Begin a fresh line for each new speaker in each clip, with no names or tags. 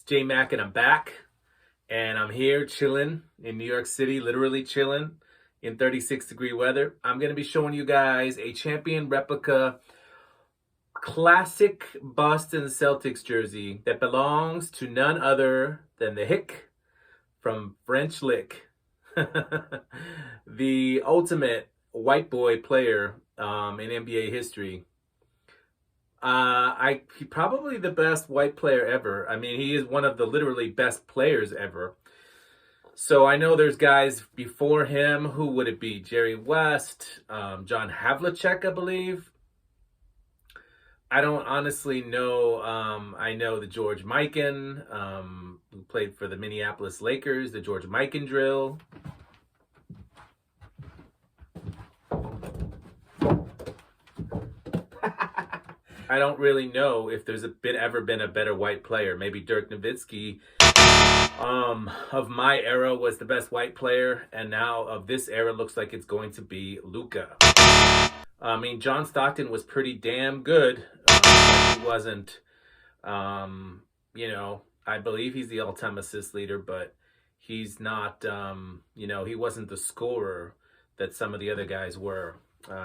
J Mac, and I'm back. And I'm here chilling in New York City, literally chilling in 36-degree weather. I'm going to be showing you guys a champion replica classic Boston Celtics jersey that belongs to none other than the Hick from French Lick, the ultimate white boy player in NBA history. He probably the best white player ever. I mean, he is one of the literally best players ever. So I know there's guys before him. Who would it be? Jerry West, John Havlicek, I believe. I don't honestly know. I know the George Mikan, who played for the Minneapolis Lakers, the George Mikan drill. I don't really know if there's ever been a better white player. Maybe Dirk Nowitzki of my era was the best white player, and now of this era looks like it's going to be Luka. I mean, John Stockton was pretty damn good. He wasn't, I believe he's the all-time assist leader, but he's not, he wasn't the scorer that some of the other guys were.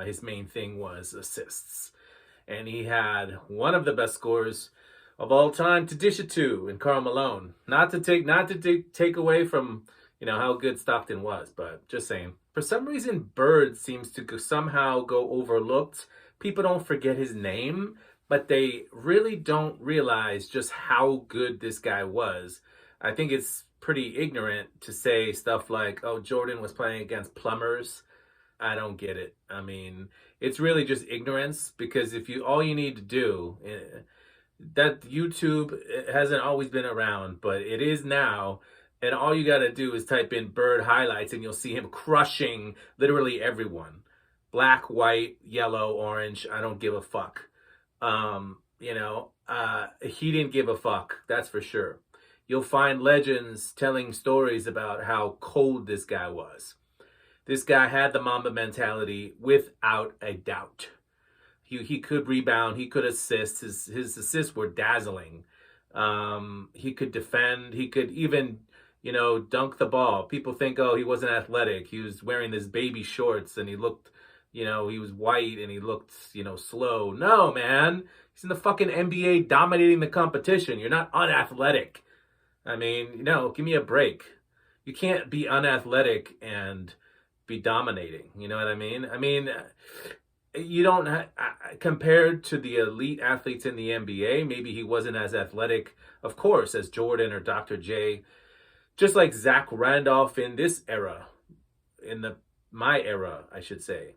His main thing was assists. And he had one of the best scorers of all time to dish it to in Karl Malone. Not to take away from, how good Stockton was, but just saying. For some reason, Bird seems to somehow go overlooked. People don't forget his name, but they really don't realize just how good this guy was. I think it's pretty ignorant to say stuff like, oh, Jordan was playing against plumbers. I don't get it. I mean, it's really just ignorance, because all you need to do, that YouTube hasn't always been around, but it is now. And all you got to do is type in Bird highlights and you'll see him crushing literally everyone. Black, white, yellow, orange. I don't give a fuck. He didn't give a fuck. That's for sure. You'll find legends telling stories about how cold this guy was. This guy had the Mamba mentality without a doubt. He could rebound. He could assist. His assists were dazzling. He could defend. He could even, dunk the ball. People think, oh, he wasn't athletic. He was wearing this baby shorts and he looked, he was white and he looked, slow. No, man. He's in the fucking NBA dominating the competition. You're not unathletic. I mean, give me a break. You can't be unathletic and be dominating. You know what I mean? I mean, you don't compared to the elite athletes in the NBA, maybe he wasn't as athletic, of course, as Jordan or Dr. J. Just like Zach Randolph in this era, my era, I should say,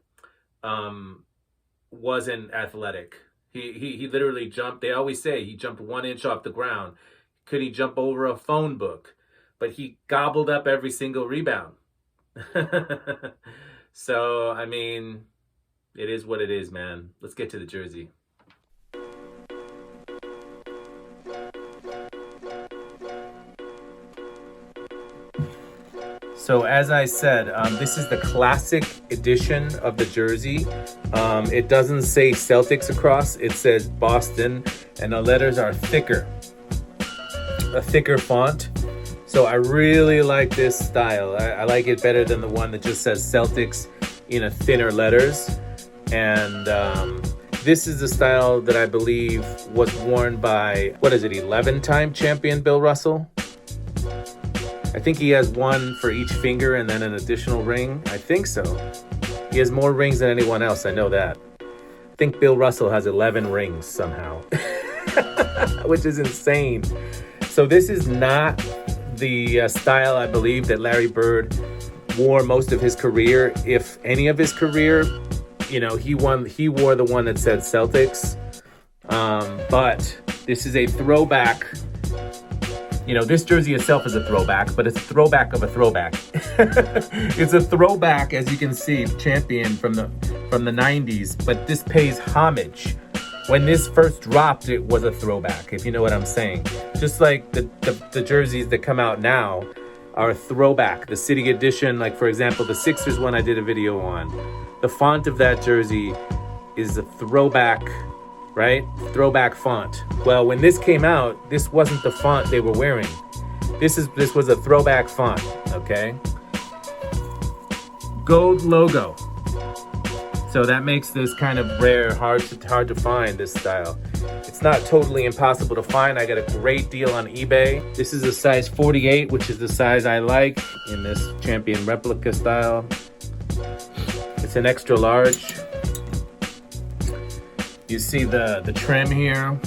wasn't athletic. He literally jumped. They always say he jumped 1 inch off the ground. Could he jump over a phone book? But he gobbled up every single rebound. So, I mean, it is what it is, man. Let's get to the jersey. So as I said, this is the classic edition of the jersey. It doesn't say Celtics across. It says Boston, and the letters are thicker. A thicker font. So I really like this style. I like it better than the one that just says Celtics in a thinner letters. And this is the style that I believe was worn by, 11-time champion Bill Russell? I think he has one for each finger and then an additional ring. I think so. He has more rings than anyone else. I know that. I think Bill Russell has 11 rings somehow, which is insane. So this is not the style, I believe, that Larry Bird wore most of his career, if any of his career. He wore the one that said Celtics. But this is a throwback. This jersey itself is a throwback, but it's a throwback of a throwback. It's a throwback, as you can see, champion from the 90s, but this pays homage. When this first dropped, it was a throwback, if you know what I'm saying. Just like the jerseys that come out now are a throwback. The City Edition, like for example, the Sixers one I did a video on. The font of that jersey is a throwback right? Throwback font. Well, when this came out, this wasn't the font they were wearing. This was a throwback font, okay? Gold logo. So that makes this kind of rare, hard to find, this style. It's not totally impossible to find. I got a great deal on eBay. This is a size 48, which is the size I like in this Champion Replica style. It's an extra large. You see the trim here.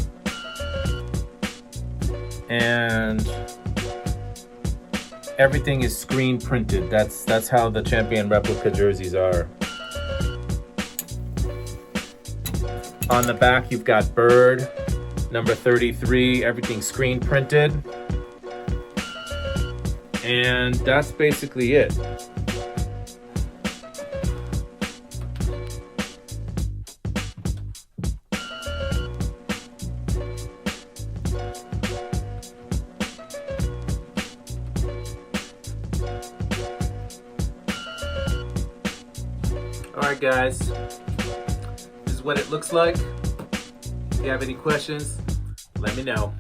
And everything is screen printed. That's how the Champion Replica jerseys are. On the back, you've got Bird, number 33, everything screen printed. And that's basically it. All right, guys. This is what it looks like. If you have any questions, let me know.